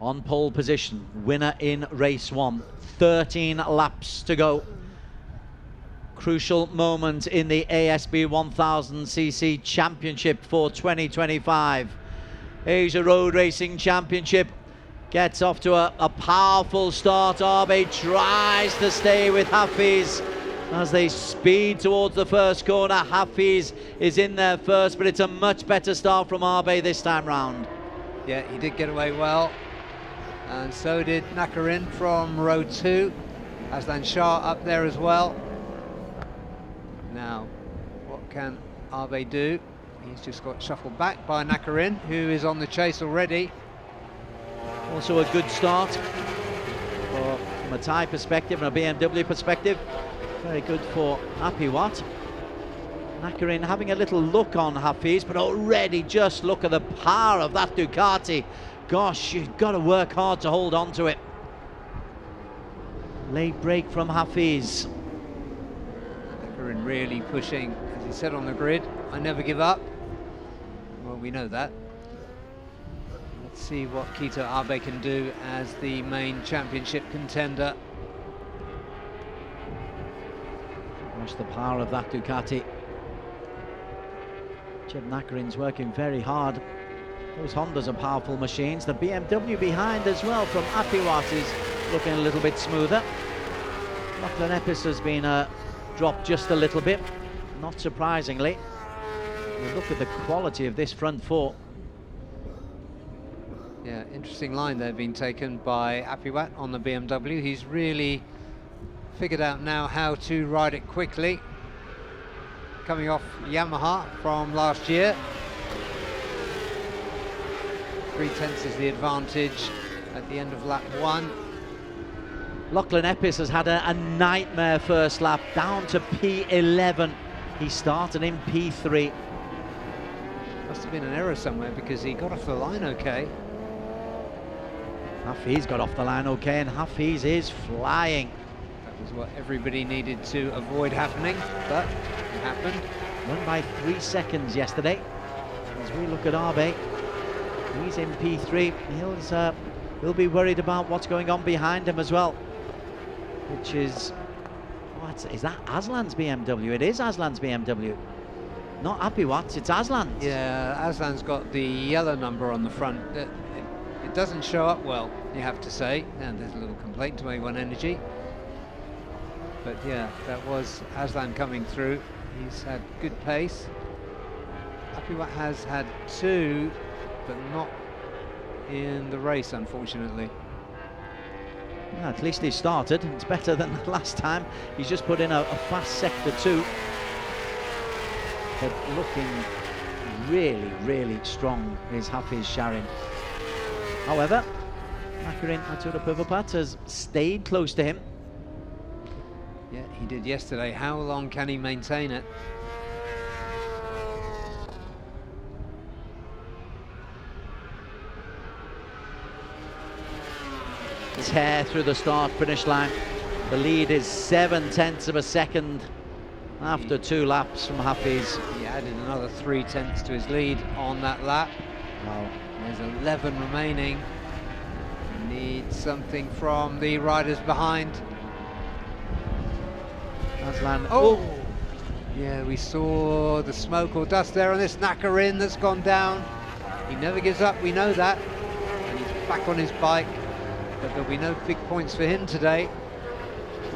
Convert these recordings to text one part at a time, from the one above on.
on pole position, winner in race 1. 13 laps to go. Crucial moment in the ASB1000cc Championship for 2025. Asia Road Racing Championship gets off to a powerful start. ARRC tries to stay with Hafiz as they speed towards the first corner. Hafiz is in there first, but it's a much better start from ARRC this time round. Yeah, he did get away well, and so did Nakarin from row 2. Aslan Shah up there as well. Now, what can ARRC do? He's just got shuffled back by Nakarin, who is on the chase already. Also a good start from a Thai perspective and a BMW perspective. Very good for Apiwat. Nakarin having a little look on Hafiz, but already just look at the power of that Ducati. Gosh, you've got to work hard to hold on to it. Late break from Hafiz. Nakarin really pushing, as he said on the grid, I never give up. Well, we know that. Let's see what Keita ARRC can do as the main championship contender. Gosh, the power of that Ducati. Jeb Nakarin's working very hard. Those Hondas are powerful machines. The BMW behind as well from Apiwat is looking a little bit smoother. Lachlan Epis has been dropped just a little bit, not surprisingly. You look at the quality of this front four. Yeah, interesting line there being taken by Apiwat on the BMW. He's really figured out now how to ride it quickly. Coming off Yamaha from last year. 3/10 is the advantage at the end of lap 1. Lachlan Epis has had a nightmare first lap, down to P11. He started in P3. Must have been an error somewhere because he got off the line okay. Hafiz got off the line okay, and Hafiz is flying. That was what everybody needed to avoid happening, but it happened. Won by 3 seconds yesterday. As we look at ARRC, he's in P3. He'll be worried about what's going on behind him as well, which is, is that Aslan's BMW? It is Aslan's BMW. Not Apiwat's, it's Aslan's. Yeah, Aslan's got the yellow number on the front. It doesn't show up well, you have to say. And there's a little complaint to A1 Energy. But yeah, that was Aslan coming through. He's had good pace. Apiwat has had 2, but not in the race, unfortunately. Yeah, at least he started. It's better than the last time. He's just put in a fast sector 2. But looking really, really strong is Hafiz Sharin. However, Nakarin Aturapuvapat has stayed close to him. Yeah, he did yesterday. How long can he maintain it? His hair through the start-finish line. The lead is 7/10 of a second after 2 laps from Hafiz. He added another 3/10 to his lead on that lap. Wow. There's 11 remaining. Need something from the riders behind. Aslan. Oh! Yeah, we saw the smoke or dust there on this Nakarin that's gone down. He never gives up, we know that. And he's back on his bike. But there'll be no big points for him today.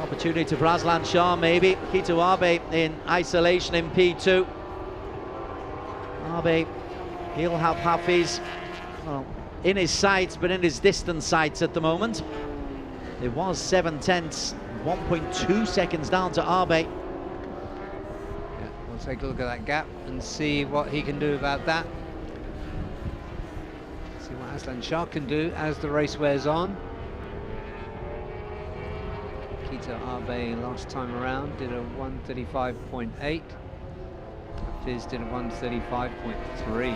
Opportunity for Aslan Shah, maybe. Keita ARRC in isolation in P2. ARRC, he'll have Hafiz well, in his sights, but in his distance sights at the moment. It was 7/10, 1.2 seconds down to ARRC. Yeah, we'll take a look at that gap and see what he can do about that. See what Aslan Shah can do as the race wears on. Keita ARRC last time around did a 1:35.8. Hafiz did a 1:35.3.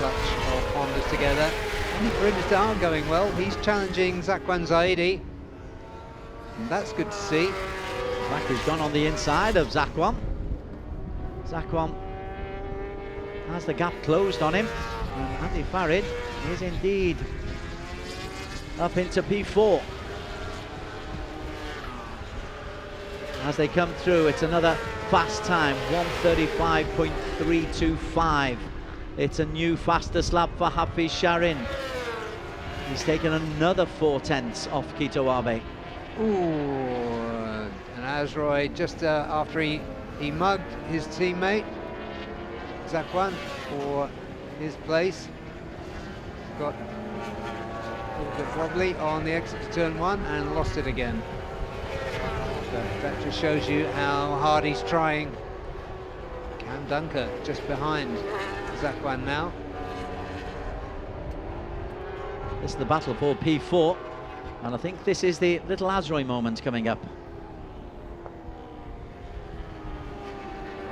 Clutch of Hondas together. And Farid Dar going well. He's challenging Zakwan Zaidi. And that's good to see. Zaki's gone on the inside of Zakwan. Zakwan has the gap closed on him. And Andy Farid is indeed up into P4. As they come through, it's another fast time, 1:35.325. It's a new fastest lap for Hafiz Sharin. He's taken another 4/10 off Kito Abe. Ooh, and Azroy, just after he mugged his teammate, Zakwan, for his place, got a little bit wobbly on the exit to turn 1 and lost it again. So that just shows you how hard he's trying. Cam Dunker just behind Zakwan now. This is the battle for P4, and I think this is the little Azroy moment coming up.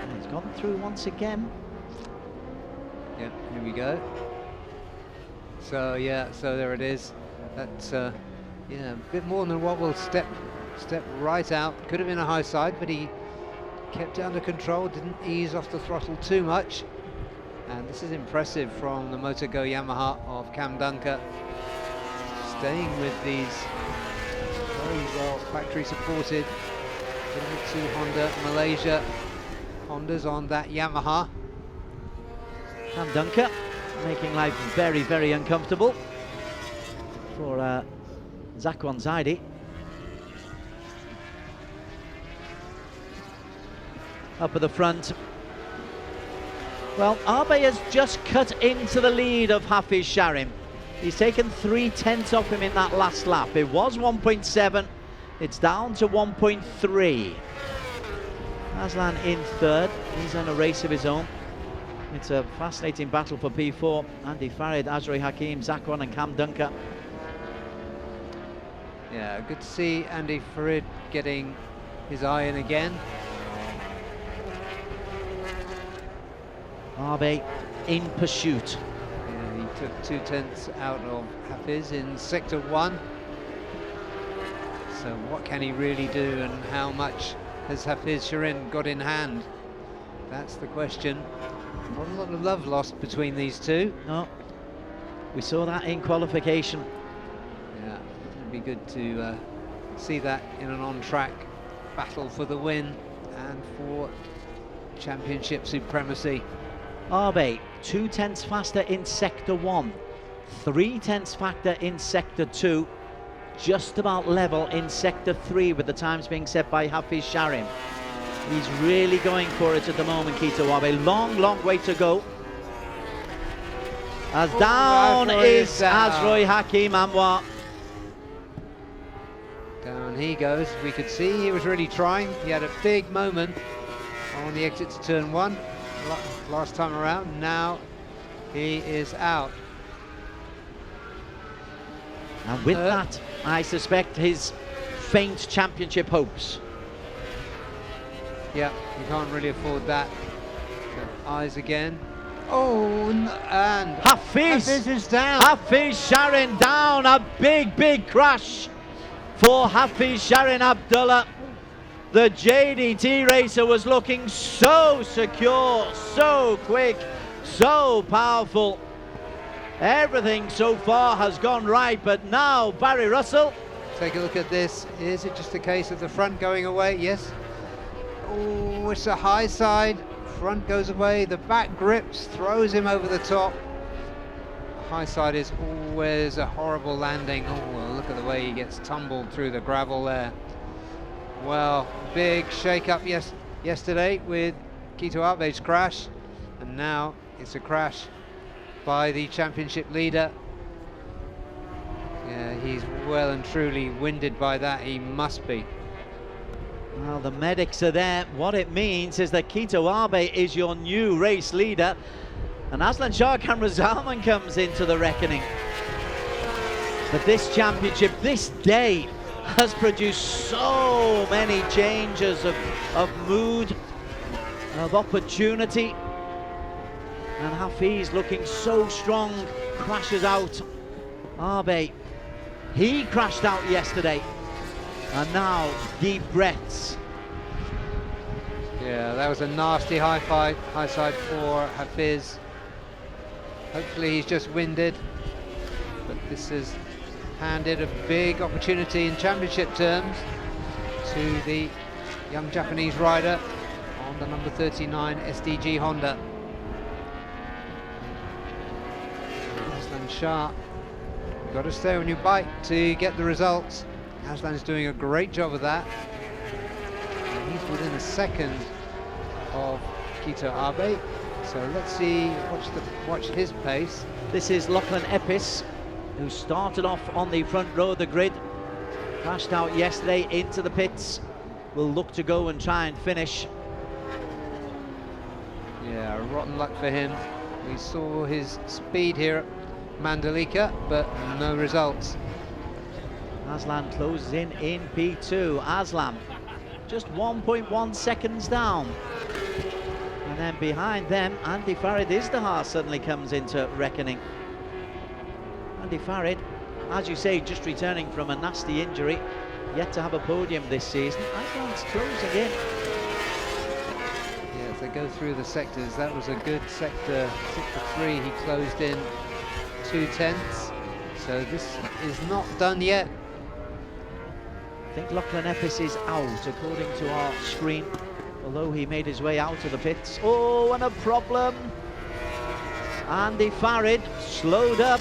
And he's gone through once again. Yep, here we go. So yeah, so there it is. That's yeah, a bit more than a wobble. Step right out. Could have been a high side, but he kept it under control, didn't ease off the throttle too much. And this is impressive from the MotoGo Yamaha of Cam Dunker, staying with these very well factory supported Mitsu Honda Malaysia Hondas on that Yamaha. Cam Dunker making life very, very uncomfortable for Zakwan Zaidi. Up at the front. Well, Abe has just cut into the lead of Hafiz Sharin. He's taken 3/10 off him in that last lap. It was 1.7, it's down to 1.3. Aslan in third, he's on a race of his own. It's a fascinating battle for P4. Andy Farid, Azroy Hakim, Zakwan and Cam Dunker. Yeah, good to see Andy Farid getting his eye in again. Abe in pursuit. Yeah, he took 2/10 out of Hafiz in sector 1. So what can he really do, and how much has Hafiz Sharin got in hand? That's the question. Not a lot of love lost between these two. No, we saw that in qualification. Yeah, it'd be good to see that in an on-track battle for the win and for championship supremacy. Abe 2/10 faster in sector 1, 3/10 faster in sector 2, just about level in sector 3 with the times being set by Hafiz Sharin. He's really going for it at the moment, Kito Abe. Long way to go. As down is Azroy Hakim Anwar. Down he goes. We could see he was really trying. He had a big moment on the exit to turn 1 last time around. Now he is out. And with that, I suspect his faint championship hopes. Yeah, you can't really afford that. So, eyes again. Oh, and Hafiz is down. Hafiz Sharin down. A big crash for Hafiz Sharin Abdullah. The JDT racer was looking so secure, so quick, so powerful. Everything so far has gone right, but now Barry Russell. Take a look at this. Is it just a case of the front going away? Yes. Oh, it's a high side. Front goes away. The back grips, throws him over the top. High side is always a horrible landing. Oh, well, look at the way he gets tumbled through the gravel there. Well, big shake-up yesterday with Kito Abe's crash, and now it's a crash by the championship leader. Yeah, he's well and truly winded by that. He must be. Well, the medics are there. What it means is that Kito Abe is your new race leader, and Aslan Sharkan Razalman comes into the reckoning. But this championship, this day, has produced so many changes of mood, of opportunity. And Hafiz looking so strong, crashes out. Abe, he crashed out yesterday. And now, deep breaths. Yeah, that was a nasty high side for Hafiz. Hopefully he's just winded, but this has handed a big opportunity in championship terms to the young Japanese rider on the number 39 SDG Honda. Aslan Shah, you've got to stay on your bike to get the results. Aslan's doing a great job of that. And he's within a second of Kito Abe. So let's see, watch his pace. This is Lachlan Epis, who started off on the front row of the grid, crashed out yesterday into the pits, will look to go and try and finish. Yeah, rotten luck for him. We saw his speed here at Mandalika, but no results. Aslan closes in P2. Aslan just 1.1 seconds down. And then behind them, Andy Farid Izdihar suddenly comes into reckoning. Andy Farid, as you say, just returning from a nasty injury, yet to have a podium this season. Aslan's closing in. Yeah, if they go through the sectors, that was a good sector 3. He closed in 2/10. So this is not done yet. I think Lachlan Epis is out, according to our screen, although he made his way out of the pits. Oh, and a problem. Andy Farid slowed up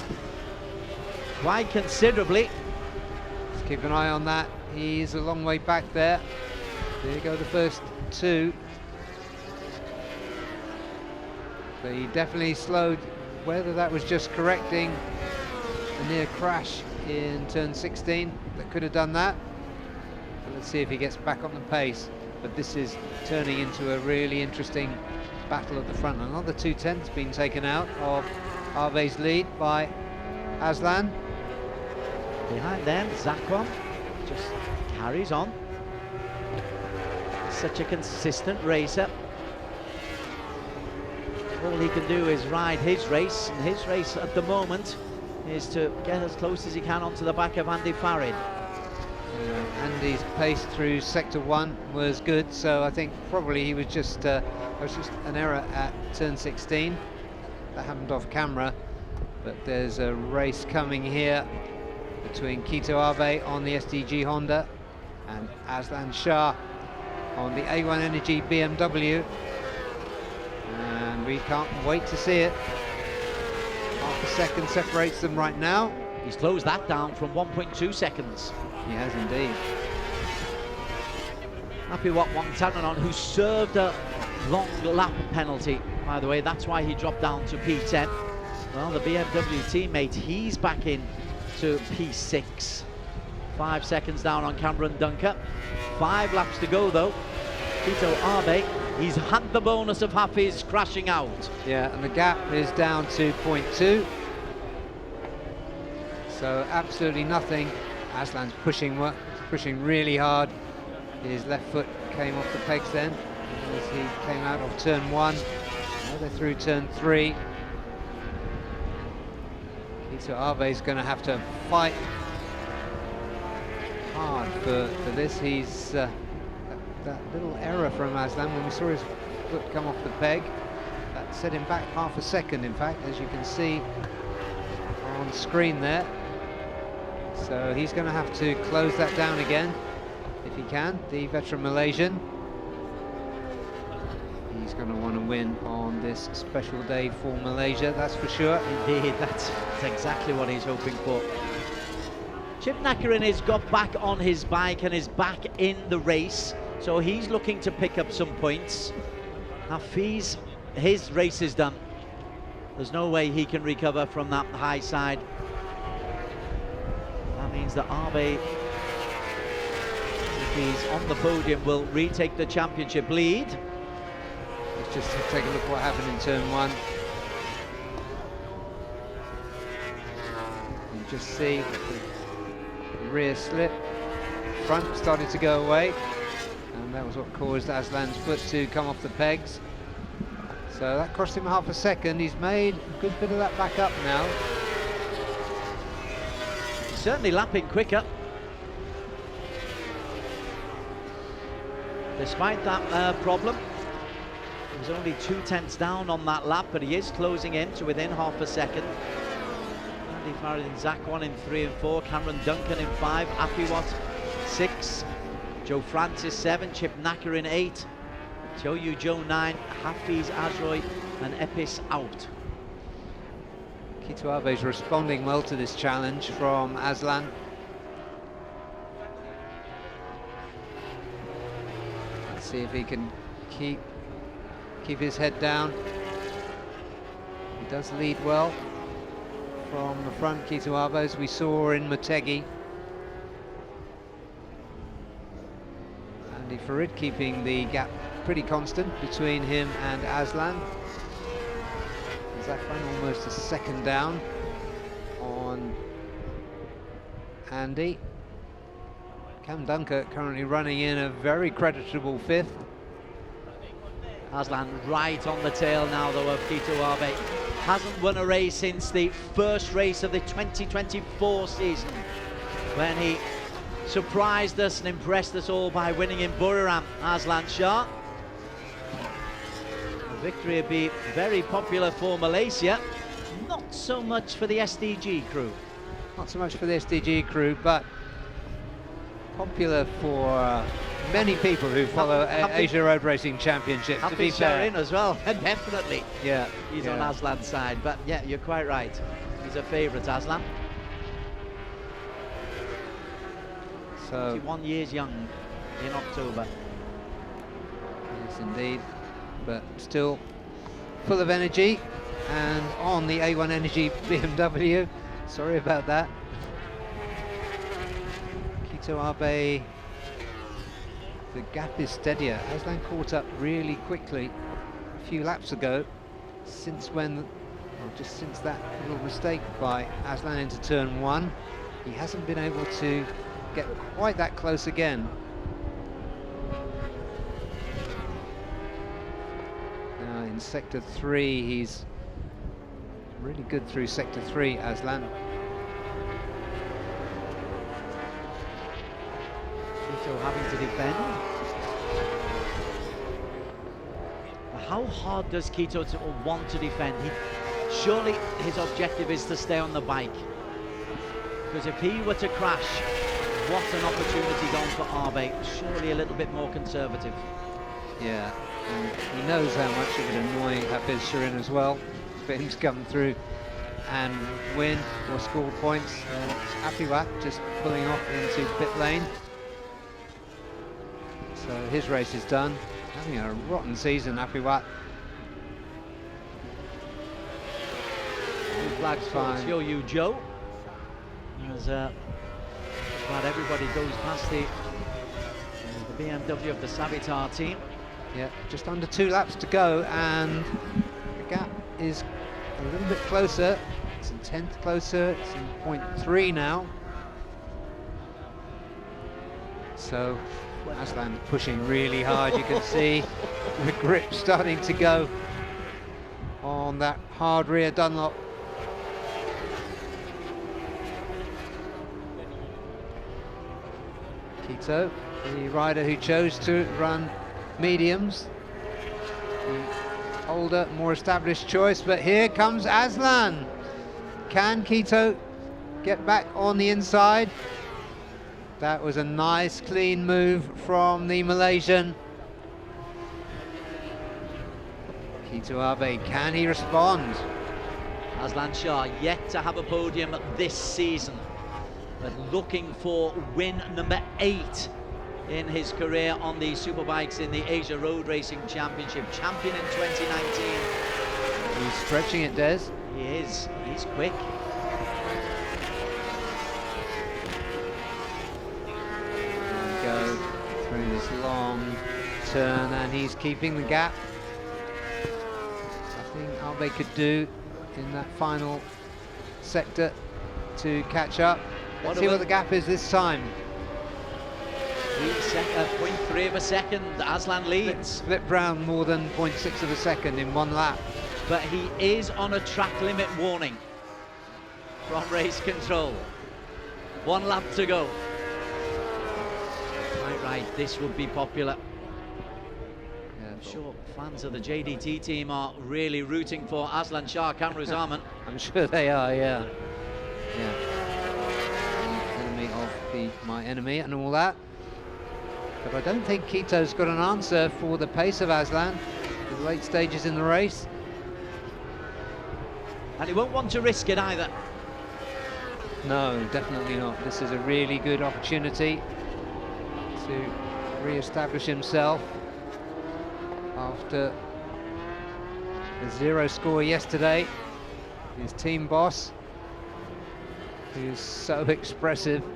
quite considerably. Let's keep an eye on that. He's a long way back there. There go the first two. But he definitely slowed, whether that was just correcting a near crash in turn 16 that could have done that. But let's see if he gets back on the pace. But this is turning into a really interesting battle at the front. Another 2/10 being taken out of Abe's lead by Aslan. Behind them, Zakwan just carries on. Such a consistent racer. All he can do is ride his race, and his race at the moment is to get as close as he can onto the back of Andy Farid. Andy's pace through sector 1 was good, so I think probably he was just it was just an error at turn 16 that happened off camera. But there's a race coming here between Kito Abe on the SDG Honda and Aslan Shah on the A1 Energy BMW, and we can't wait to see it. Half a second separates them right now. He's closed that down from 1.2 seconds. He has indeed. Apiwat Wangtananon, who served a long lap penalty, by the way, that's why he dropped down to P10. Well, the BMW teammate, he's back in to P6. 5 seconds down on Cameron Dunker. 5 laps to go though. Kito Abe, he's had the bonus of Hafiz crashing out. Yeah, and the gap is down to 0.2. So absolutely nothing. Aslan's pushing really hard. His left foot came off the pegs then as he came out of turn 1. Now they're through turn 3. Kito Abe's going to have to fight hard for this. He's that little error from Aslan when we saw his foot come off the peg, that set him back half a second, in fact, as you can see on screen there. So he's going to have to close that down again if he can, the veteran Malaysian. He's going to want to win on this special day for Malaysia, that's for sure. Indeed, that's exactly what he's hoping for. Chip Nakarin has got back on his bike and is back in the race, so he's looking to pick up some points. Hafiz, his race is done. There's no way he can recover from that high side. That means that Abe, if he's on the podium, will retake the championship lead. Let's just take a look at what happened in turn 1. You just see the rear slip, front started to go away, and that was what caused Aslan's foot to come off the pegs. So that cost him half a second. He's made a good bit of that back up now. Certainly lapping quicker. Despite that problem, He was only 2/10 down on that lap, but he is closing in to within half a second. Andy Farrell in Zach 1 in 3 and 4, Cameron Duncan in 5, Apiwat 6, Joe Francis 7, Chip Nacker in 8, Joe 9, Hafiz Azroy and Epis out. Kito Abe is responding well to this challenge from Aslan. Let's see if he can keep his head down. He does lead well from the front, Kito Abe, as we saw in Motegi. Andy Farid keeping the gap pretty constant between him and Aslan. Zafran almost a second down on Andy. Cam Dunker currently running in a very creditable 5th. Aslan right on the tail now though of Kito Abe. Hasn't won a race since the first race of the 2024 season, when he surprised us and impressed us all by winning in Buriram. Aslan Shah. The victory would be very popular for Malaysia, not so much for the SDG crew. Not so much for the SDG crew, but popular for many people who follow Asia Road Racing Championships, to be fair. In as well, definitely. Yeah, he's on Aslan's side, but yeah, you're quite right. He's a favourite, Aslan. So 21 years young in October. Yes, indeed, but still full of energy, and on the A1 Energy BMW. Sorry about that. Kito Abe, the gap is steadier. Aslan caught up really quickly a few laps ago. Since when, well, just since that little mistake by Aslan into turn 1, he hasn't been able to get quite that close again. Now in sector 3, he's really good through sector 3, Aslan. Kito having to defend. How hard does Kito want to defend? Surely his objective is to stay on the bike, because if he were to crash, what an opportunity gone for Abe. Surely a little bit more conservative. Yeah, and he knows how much it would annoy Hafiz Shirin as well for him to come through and win or score points. Apiwat just pulling off into pit lane. So his race is done. Having a rotten season, Apiwat. Blue flags for Yu Joe. As glad everybody goes past the BMW of the Savitar team. Yeah, just under 2 laps to go, and the gap is a little bit closer. It's a 10th closer. It's in 0.3 now. So Aslan pushing really hard. You can see the grip starting to go on that hard rear Dunlop. Kito, the rider who chose to run mediums, the older, more established choice, but here comes Aslan. Can Kito get back on the inside? That was a nice clean move from the Malaysian. Kito Abe, can he respond? Aslan Shah yet to have a podium this season, but looking for win number 8 in his career on the superbikes in the Asia Road Racing Championship. Champion in 2019. He's stretching it, Des. He is. He's quick. Go through this long turn, and he's keeping the gap. Nothing Abe could do in that final sector to catch up. Let's see what the gap is this time. 0.3 of a second, Aslan leads. Flip round more than 0.6 of a second in 1 lap. But he is on a track limit warning from race control. 1 lap to go. Quite right, this would be popular. Yeah, I'm sure fans of the JDT team are really rooting for Aslan Shah Kamruzaman. I'm sure they are, yeah. Yeah. The enemy of my enemy and all that. But I don't think Quito's got an answer for the pace of Aslan in the late stages in the race. And he won't want to risk it either. No, definitely not. This is a really good opportunity to re-establish himself after the 0 score yesterday. His team boss, who's so expressive. You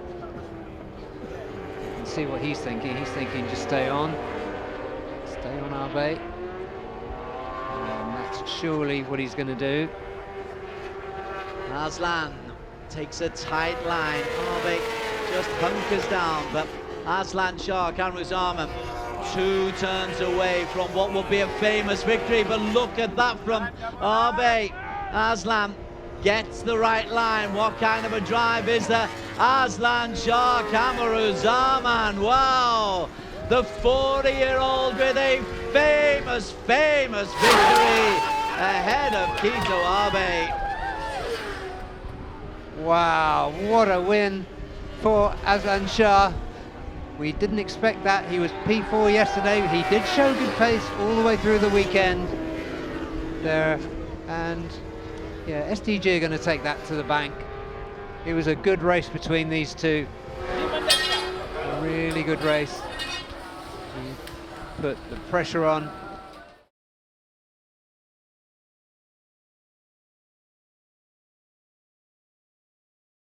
can see what he's thinking. He's thinking just stay on Abe. And that's surely what he's going to do. Aslan takes a tight line. Abe just hunkers down, but Aslan Shah Kamruzaman 2 turns away from what will be a famous victory. But look at that from Abe. Aslan gets the right line. What kind of a drive is there? Aslan Shah Kamruzaman, wow! The 40-year-old with a famous victory ahead of Quito Abe. Wow, what a win for Aslan Shah. We didn't expect that. He was P4 yesterday. He did show good pace all the way through the weekend there. And yeah, SDG are going to take that to the bank. It was a good race between these two. A really good race. He put the pressure on